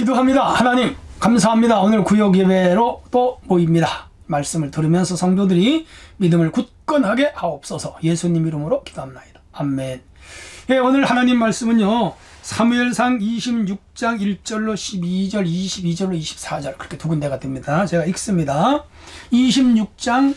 기도합니다. 하나님 감사합니다. 오늘 구역 예배로 또 모입니다. 말씀을 들으면서 성도들이 믿음을 굳건하게 하옵소서. 예수님 이름으로 기도합니다. 아멘. 예, 오늘 하나님 말씀은요, 사무엘상 26장 1절로 12절, 22절로 24절, 그렇게 두 군데가 됩니다. 제가 읽습니다. 26장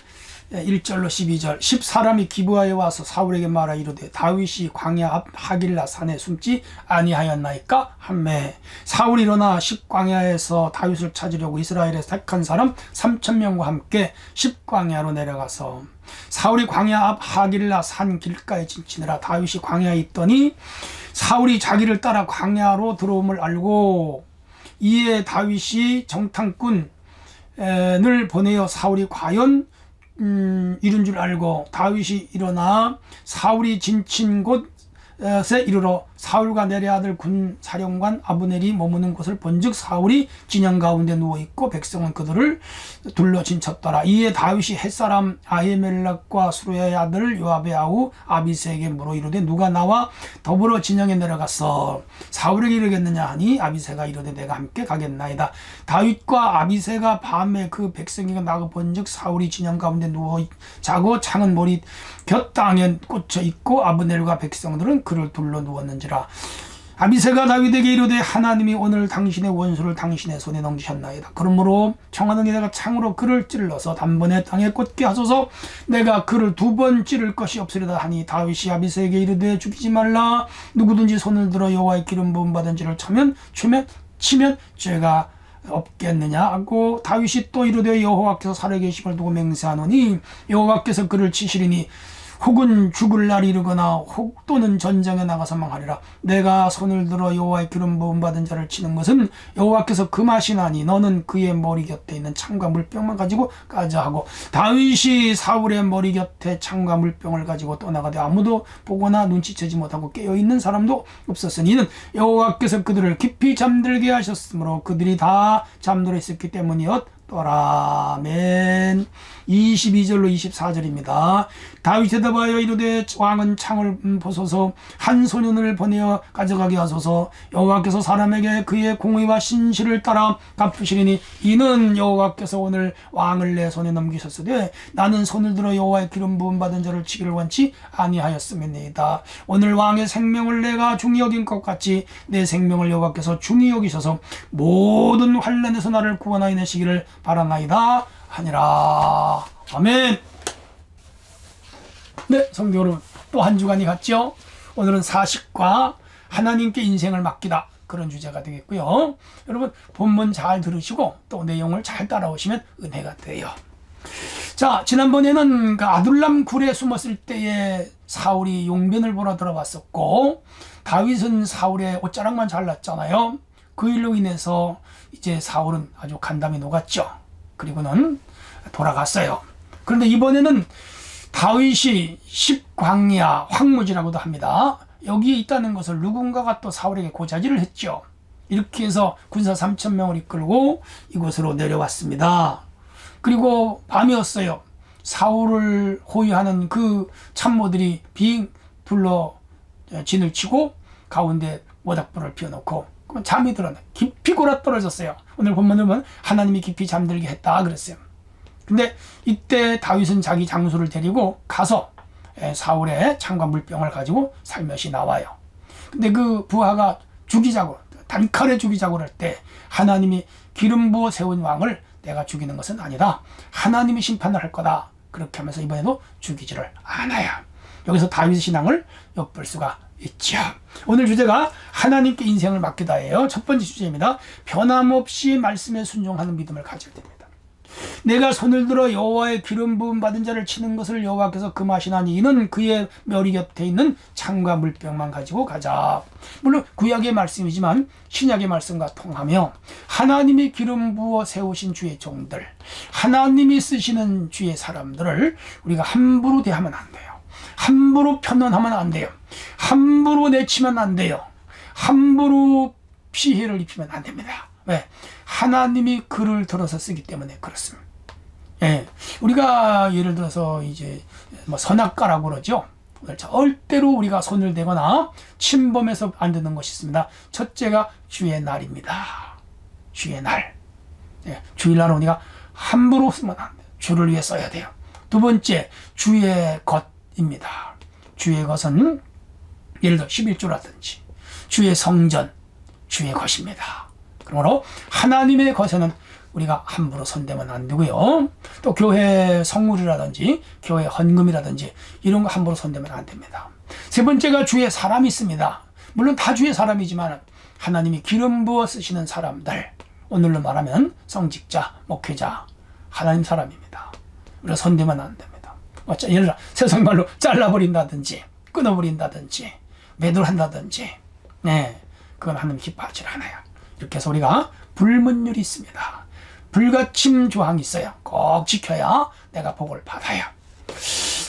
1절로 12절. 10사람이 기브아에 와서 사울에게 말하 이르되 다윗이 광야 앞 하길라 산에 숨지 아니하였나이까 하매 사울이 일어나 10광야에서 다윗을 찾으려고 이스라엘에서 택한 사람 3,000명과 함께 10광야로 내려가서 사울이 광야 앞 하길라 산 길가에 진치느라 다윗이 광야에 있더니 사울이 자기를 따라 광야로 들어옴을 알고 이에 다윗이 정탐꾼을 보내어 사울이 과연 이른 줄 알고 다윗이 일어나 사울이 진친 곳에 이르러 사울과 내레 아들 군 사령관 아브넬이 머무는 곳을 본즉 사울이 진영 가운데 누워있고 백성은 그들을 둘러 진쳤더라. 이에 다윗이 햇사람 아히멜렉과 수르야의 아들 요압의 아우 아비새에게 물어 이르되 누가 나와 더불어 진영에 내려갔어 사울에게 이르겠느냐 하니 아비새가 이르되 내가 함께 가겠나이다. 다윗과 아비새가 밤에 그 백성에게 나가 본즉 사울이 진영 가운데 누워 자고 창은 머리 곁 땅에 꽂혀 있고 아브넬과 백성들은 그를 둘러 누웠는지 아비새가 다윗에게 이르되 하나님이 오늘 당신의 원수를 당신의 손에 넘기셨나이다. 그러므로 청하노니 내가 창으로 그를 찔러서 단번에 땅에 꽂게 하소서. 내가 그를 2번 찌를 것이 없으리다 하니 다윗이 아비새에게 이르되 죽이지 말라. 누구든지 손을 들어 여호와의 기름 부음 받은 지를 치면 죄가 없겠느냐 하고 다윗이 또 이르되 여호와께서 살아계심을 두고 맹세하노니 여호와께서 그를 치시리니 혹은 죽을 날이 이르거나 혹 또는 전쟁에 나가서 망하리라. 내가 손을 들어 여호와의 기름 부음 받은 자를 치는 것은 여호와께서 금하시나니 너는 그의 머리 곁에 있는 창과 물병만 가지고 가자 하고 다윗이 사울의 머리 곁에 창과 물병을 가지고 떠나가되 아무도 보거나 눈치채지 못하고 깨어있는 사람도 없었으니 이는 여호와께서 그들을 깊이 잠들게 하셨으므로 그들이 다 잠들어 있었기 때문이었더라. 아멘. 22절로 24절입니다. 다윗이 대답하여 이르되 왕은 창을 보소서 한 소년을 보내어 가져가게 하소서. 여호와께서 사람에게 그의 공의와 신실을 따라 갚으시리니 이는 여호와께서 오늘 왕을 내 손에 넘기셨으되 나는 손을 들어 여호와의 기름 부음 받은 자를 치기를 원치 아니하였음이니이다. 오늘 왕의 생명을 내가 중히 여긴 것 같이 내 생명을 여호와께서 중히 여기셔서 모든 환난에서 나를 구원하여 내시기를 바라나이다 하니라. 아멘. 네, 성도 여러분, 또 한 주간이 갔죠. 오늘은 사식과 하나님께 인생을 맡기다, 그런 주제가 되겠고요. 여러분 본문 잘 들으시고 또 내용을 잘 따라오시면 은혜가 돼요. 자, 지난번에는 그 아둘람 굴에 숨었을 때에 사울이 용변을 보러 들어왔었고 다윗은 사울의 옷자락만 잘랐잖아요. 그 일로 인해서 이제 사울은 아주 간담이 녹았죠. 그리고는 돌아갔어요. 그런데 이번에는 다윗이 10광야 황무지라고도 합니다. 여기에 있다는 것을 누군가가 또 사울에게 고자질을 했죠. 이렇게 해서 군사 3,000명을 이끌고 이곳으로 내려왔습니다. 그리고 밤이었어요. 사울을 호위하는 그 참모들이 빙 둘러 진을 치고 가운데 모닥불을 피워놓고 잠이 들었네. 깊이 골아떨어졌어요. 오늘 본문을 보면 하나님이 깊이 잠들게 했다 그랬어요. 근데 이때 다윗은 자기 장수를 데리고 가서 사울의 창과 물병을 가지고 살며시 나와요. 근데 그 부하가 죽이자고, 단칼에 죽이자고 할 때 하나님이 기름 부어 세운 왕을 내가 죽이는 것은 아니다. 하나님이 심판을 할 거다. 그렇게 하면서 이번에도 죽이지를 않아요. 여기서 다윗의 신앙을 엿볼 수가 있죠. 오늘 주제가 하나님께 인생을 맡기다예요. 첫 번째 주제입니다. 변함없이 말씀에 순종하는 믿음을 가질 때입니다. 내가 손을 들어 여호와의 기름 부음 받은 자를 치는 것을 여호와께서 금하시나니 이는 그의 머리 곁에 있는 창과 물병만 가지고 가자. 물론 구약의 말씀이지만 신약의 말씀과 통하며 하나님이 기름 부어 세우신 주의 종들, 하나님이 쓰시는 주의 사람들을 우리가 함부로 대하면 안 돼요. 함부로 편언하면 안 돼요. 함부로 내치면 안 돼요. 함부로 피해를 입히면 안 됩니다. 왜? 하나님이 글을 들어서 쓰기 때문에 그렇습니다. 예, 우리가 예를 들어서 이제 뭐 선악과라고 그러죠. 절대로 우리가 손을 대거나 침범해서 안 되는 것이 있습니다. 첫째가 주의 날입니다. 주의 날. 주일날은 우리가 함부로 쓰면 안 돼요. 주를 위해 써야 돼요. 두 번째, 주의 것입니다. 주의 것은 예를 들어 11조라든지 주의 성전, 주의 것입니다. 그러므로 하나님의 것에는 우리가 함부로 손대면 안 되고요. 또 교회 성물이라든지 교회 헌금이라든지 이런 거 함부로 손대면 안 됩니다. 세 번째가 주의 사람이 있습니다. 물론 다 주의 사람이지만 하나님이 기름 부어 쓰시는 사람들, 오늘로 말하면 성직자, 목회자, 하나님 사람입니다. 우리가 손대면 안 됩니다. 예를 들어 세상 말로 잘라버린다든지 끊어버린다든지 매도를 한다든지, 그건 하나님 기뻐하지 않아요. 이렇게 해서 우리가 불문율이 있습니다. 불가침 조항이 있어요. 꼭 지켜야 내가 복을 받아요.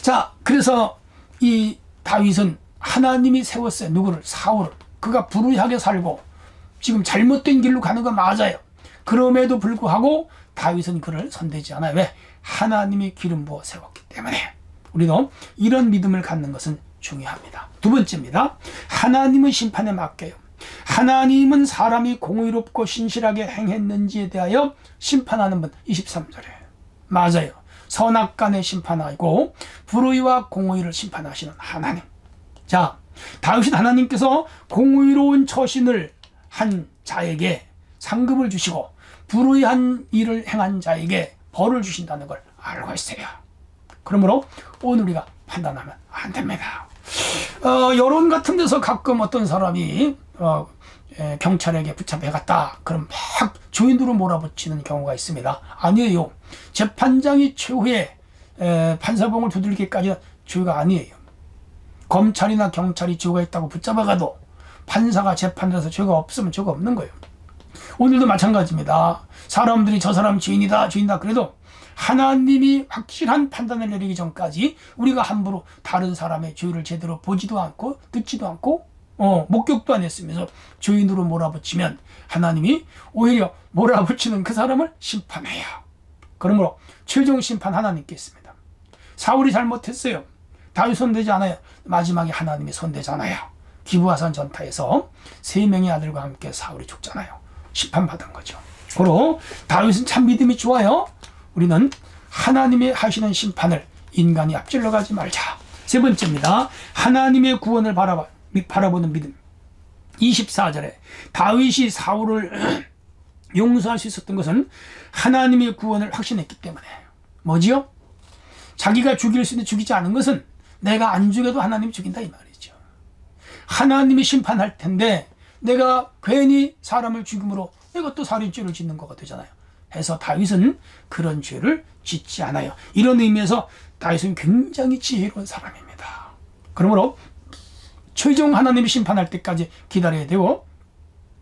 자, 그래서 이 다윗은 하나님이 세웠어요. 누구를? 사울을. 그가 불의하게 살고 지금 잘못된 길로 가는 건 맞아요. 그럼에도 불구하고 다윗은 그를 손대지 않아요. 왜? 하나님이 기름 부어 세웠기 때문에. 우리도 이런 믿음을 갖는 것은 중요합니다. 두 번째입니다. 하나님의 심판에 맡겨요. 하나님은 사람이 공의롭고 신실하게 행했는지에 대하여 심판하는 분. 23절에 맞아요. 선악간의 심판하고 불의와 공의를 심판하시는 하나님. 자, 다윗은 하나님께서 공의로운 처신을 한 자에게 상급을 주시고 불의한 일을 행한 자에게 벌을 주신다는 걸 알고 있어요. 그러므로 오늘 우리가 판단하면 안 됩니다. 여론 같은 데서 가끔 어떤 사람이 경찰에게 붙잡혀 갔다. 그럼 막 조인으로 몰아붙이는 경우가 있습니다. 아니에요. 재판장이 최후의 판사봉을 두들기까지는 죄가 아니에요. 검찰이나 경찰이 죄가 있다고 붙잡아가도 판사가 재판에서 죄가 없으면 죄가 없는 거예요. 오늘도 마찬가지입니다. 사람들이 저 사람 죄인이다 그래도 하나님이 확실한 판단을 내리기 전까지 우리가 함부로 다른 사람의 죄를 제대로 보지도 않고 듣지도 않고 목격도 안 했으면서 죄인으로 몰아붙이면 하나님이 오히려 몰아붙이는 그 사람을 심판해요. 그러므로 최종 심판 하나님께 있습니다. 사울이 잘못했어요. 다윗 손대지 않아요. 마지막에 하나님이 손대잖아요. 기브아산 전타에서 3명의 아들과 함께 사울이 죽잖아요. 심판받은 거죠. 그리고 다윗은 참 믿음이 좋아요. 우리는 하나님이 하시는 심판을 인간이 앞질러 가지 말자. 세 번째입니다. 하나님의 구원을 바라보는 믿음. 24절에 다윗이 사울을 용서할 수 있었던 것은 하나님의 구원을 확신했기 때문에. 뭐지요? 자기가 죽일 수 있는데 죽이지 않은 것은 내가 안 죽여도 하나님이 죽인다 이 말이죠. 하나님이 심판할 텐데 내가 괜히 사람을 죽임으로 내가 또 살인죄를 짓는 거가 되잖아요. 해서 다윗은 그런 죄를 짓지 않아요. 이런 의미에서 다윗은 굉장히 지혜로운 사람입니다. 그러므로 최종 하나님이 심판할 때까지 기다려야 되고,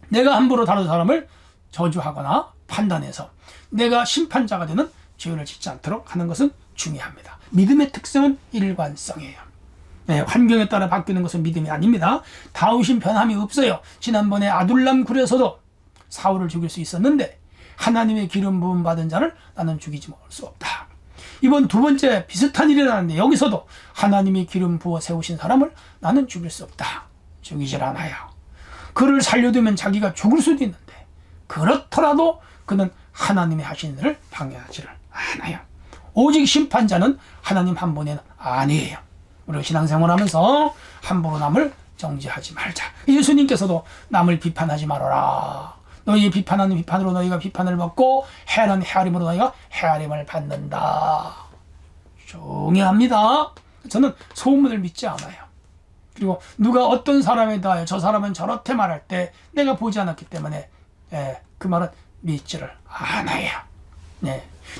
내가 함부로 다른 사람을 저주하거나 판단해서 내가 심판자가 되는 죄를 짓지 않도록 하는 것은 중요합니다. 믿음의 특성은 일관성이에요. 환경에 따라 바뀌는 것은 믿음이 아닙니다. 다윗은 변함이 없어요. 지난번에 아둘람 굴에서도 사울을 죽일 수 있었는데 하나님의 기름 부음 받은 자를 나는 죽이지 못할 수 없다. 이번 두 번째 비슷한 일이 일어났는데 여기서도 하나님이 기름 부어 세우신 사람을 나는 죽일 수 없다. 죽이질 않아요. 그를 살려두면 자기가 죽을 수도 있는데 그렇더라도 그는 하나님이 하신 일을 방해하지를 않아요. 오직 심판자는 하나님 한 분에는 아니에요. 우리가 신앙생활하면서 함부로 남을 정죄하지 말자. 예수님께서도 남을 비판하지 말아라. 너희 비판하는 비판으로 너희가 비판을 받고 해하는 해하림으로 너희가 해하림을 받는다. 중요합니다. 저는 소문을 믿지 않아요. 그리고 누가 어떤 사람에 대하여 저 사람은 저렇게 말할 때 내가 보지 않았기 때문에 그 말은 믿지를 않아요.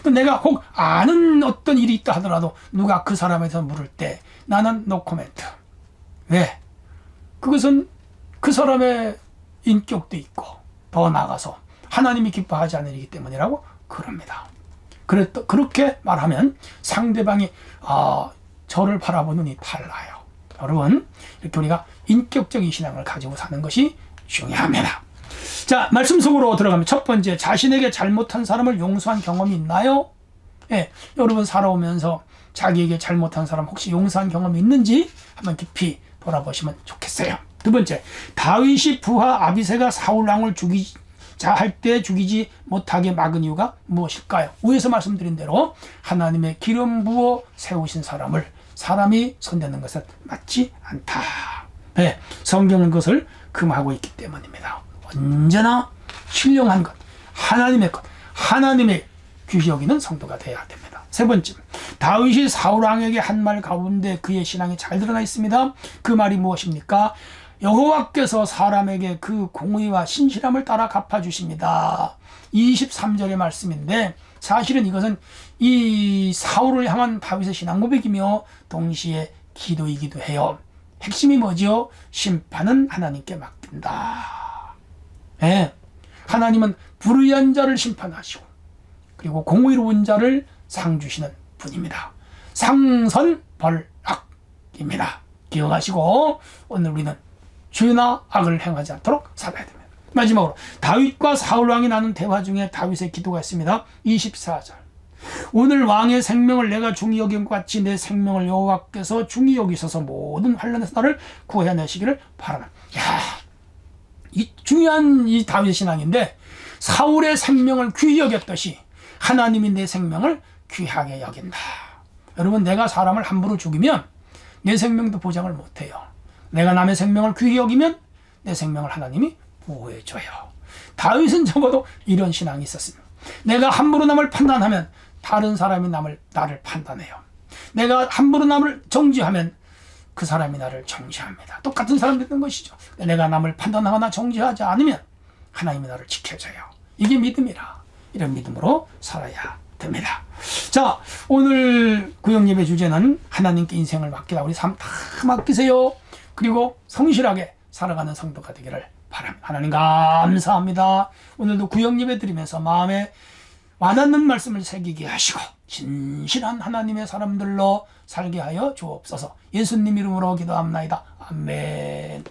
또 내가 혹 아는 어떤 일이 있다 하더라도 누가 그 사람에 대해서 물을 때 나는 노 코멘트. 왜? 그것은 그 사람의 인격도 있고 더 나아가서 하나님이 기뻐하지 않는 일이기 때문이라고 그럽니다. 그렇게 말하면 상대방이 저를 바라보는 눈이 달라요. 여러분, 이렇게 우리가 인격적인 신앙을 가지고 사는 것이 중요합니다. 자, 말씀 속으로 들어가면 첫 번째, 자신에게 잘못한 사람을 용서한 경험이 있나요? 여러분 살아오면서 자기에게 잘못한 사람 혹시 용서한 경험이 있는지 한번 깊이 돌아보시면 좋겠어요. 두 번째, 다윗이 부하 아비새가 사울 왕을 자, 할 때 죽이지 못하게 막은 이유가 무엇일까요? 위에서 말씀드린 대로 하나님의 기름 부어 세우신 사람이 손대는 것은 맞지 않다. 네, 성경은 그것을 금하고 있기 때문입니다. 언제나 신령한 것, 하나님의 것, 하나님의 귀히 여기는 성도가 되어야 됩니다. 세 번째, 다윗이 사울왕에게 한 말 가운데 그의 신앙이 잘 드러나 있습니다. 그 말이 무엇입니까? 여호와께서 사람에게 그 공의와 신실함을 따라 갚아주십니다. 23절의 말씀인데 사실은 이것은 이 사울을 향한 다윗의 신앙 고백이며 동시에 기도이기도 해요. 핵심이 뭐죠? 심판은 하나님께 맡긴다. 네. 하나님은 불의한 자를 심판하시고 그리고 공의로운 자를 상 주시는 분입니다. 상선벌악입니다. 기억하시고 오늘 우리는 죄나 악을 행하지 않도록 살아야 됩니다. 마지막으로 다윗과 사울왕이 나눈 대화 중에 다윗의 기도가 있습니다. 24절, 오늘 왕의 생명을 내가 중히 여긴 것 같이 내 생명을 여호와께서 중히 여기셔서 모든 환난에서 나를 구해내시기를 바라는. 이 중요한 이 다윗의 신앙인데 사울의 생명을 귀히 여겼듯이 하나님이 내 생명을 귀하게 여긴다. 여러분, 내가 사람을 함부로 죽이면 내 생명도 보장을 못해요. 내가 남의 생명을 귀히 여기면 내 생명을 하나님이 보호해줘요. 다윗은 적어도 이런 신앙이 있었습니다. 내가 함부로 남을 판단하면 다른 사람이 나를 판단해요. 내가 함부로 남을 정죄하면 그 사람이 나를 정죄합니다. 똑같은 사람이 되는 것이죠. 내가 남을 판단하거나 정죄하지 않으면 하나님이 나를 지켜줘요. 이게 믿음이라. 이런 믿음으로 살아야 됩니다. 자, 오늘 구역예배 주제는 하나님께 인생을 맡기다. 우리 삶 다 맡기세요. 그리고 성실하게 살아가는 성도가 되기를 바랍니다. 하나님 감사합니다. 오늘도 구역예배 드리면서 마음에 와닿는 말씀을 새기게 하시고 진실한 하나님의 사람들로 살게 하여 주옵소서. 예수님 이름으로 기도합나이다. 아멘.